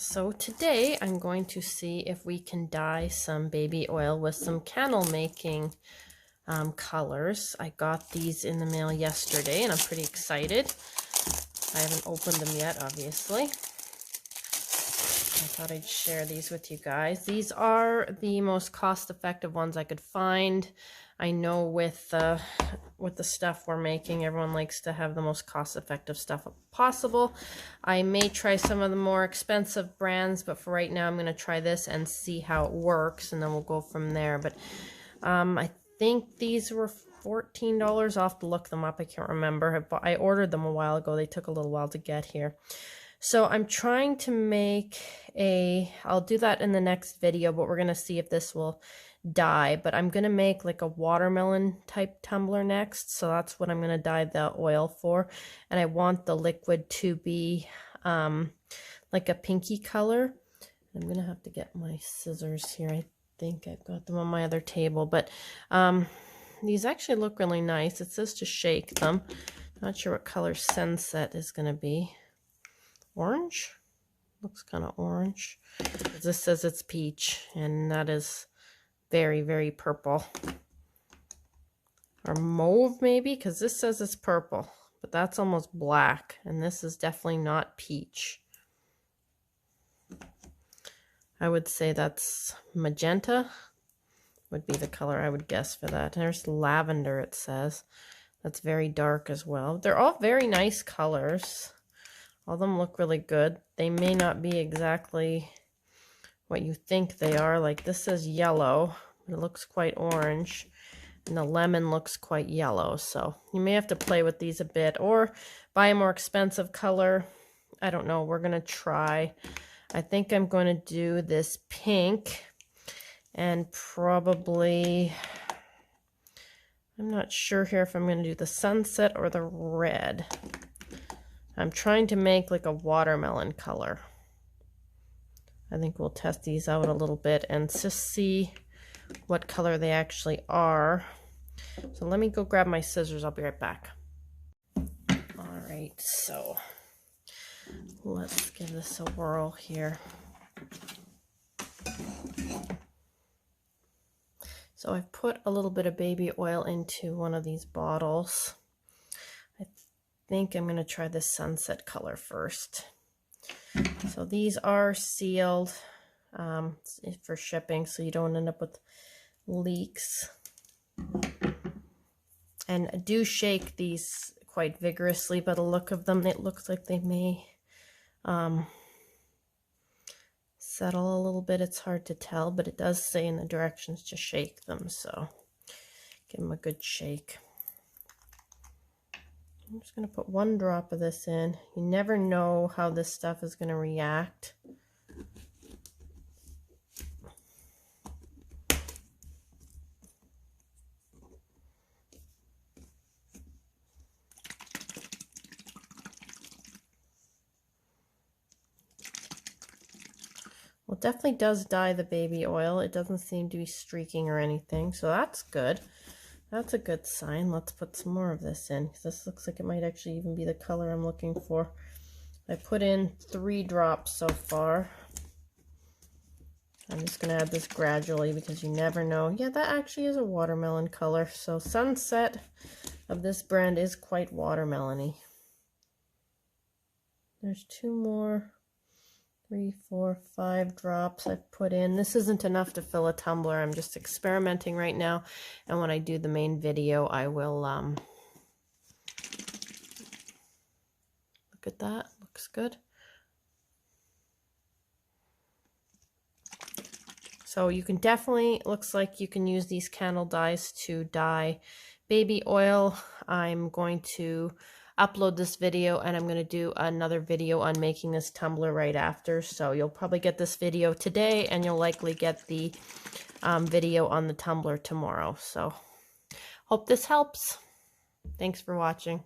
So today I'm going to see if we can dye some baby oil with some candle making colors. I got these in the mail yesterday and I'm pretty excited. I haven't opened them yet, obviously. I thought I'd share these with you guys. These are the most cost-effective ones I could find. I know with the stuff we're making, everyone likes to have the most cost-effective stuff possible. I may try some of the more expensive brands, but for right now, I'm going to try this and see how it works, and then we'll go from there. But I think these were $14. I'll have to look them up. I can't remember. I ordered them a while ago. They took a little while to get here. So I'm trying to make I'll do that in the next video, but we're going to see if this will dye. But I'm going to make like a watermelon type tumbler next. So that's what I'm going to dye the oil for. And I want the liquid to be like a pinky color. I'm going to have to get my scissors here. I think I've got them on my other table. But these actually look really nice. It says to shake them. Not sure what color Sunset is going to be. Orange? Looks kind of orange. This says it's peach, and that is very, very purple. Or mauve, maybe? Because this says it's purple, but that's almost black, and this is definitely not peach. I would say that's magenta would be the color I would guess for that. There's lavender, it says. That's very dark as well. They're all very nice colors. All of them look really good. They may not be exactly what you think they are. Like this says yellow, but it looks quite orange. And the lemon looks quite yellow. So you may have to play with these a bit or buy a more expensive color. I don't know. We're going to try. I think I'm going to do this pink and probably, I'm not sure here if I'm going to do the Sunset or the red. I'm trying to make like a watermelon color. I think we'll test these out a little bit and just see what color they actually are. So let me go grab my scissors. I'll be right back. All right, so let's give this a whirl here. So I've put a little bit of baby oil into one of these bottles. I think I'm going to try this Sunset color first. So these are sealed for shipping, so you don't end up with leaks. And do shake these quite vigorously. By the look of them, it looks like they may settle a little bit. It's hard to tell, but it does say in the directions to shake them, so give them a good shake. I'm just going to put one drop of this in. You never know how this stuff is going to react. Well, it definitely does dye the baby oil. It doesn't seem to be streaking or anything, so that's good. That's a good sign. Let's put some more of this in, because this looks like it might actually even be the color I'm looking for. I put in 3 drops so far. I'm just going to add this gradually because you never know. Yeah, that actually is a watermelon color. So Sunset of this brand is quite watermelon-y. There's 2 more. 3, 4, 5 drops I've put in. This isn't enough to fill a tumbler. I'm just experimenting right now. And when I do the main video, I will look at that. Looks good. So you can definitely, looks like you can use these candle dyes to dye baby oil. I'm going to upload this video and I'm going to do another video on making this tumbler right after. So you'll probably get this video today and you'll likely get the video on the tumbler tomorrow. So hope this helps. Thanks for watching.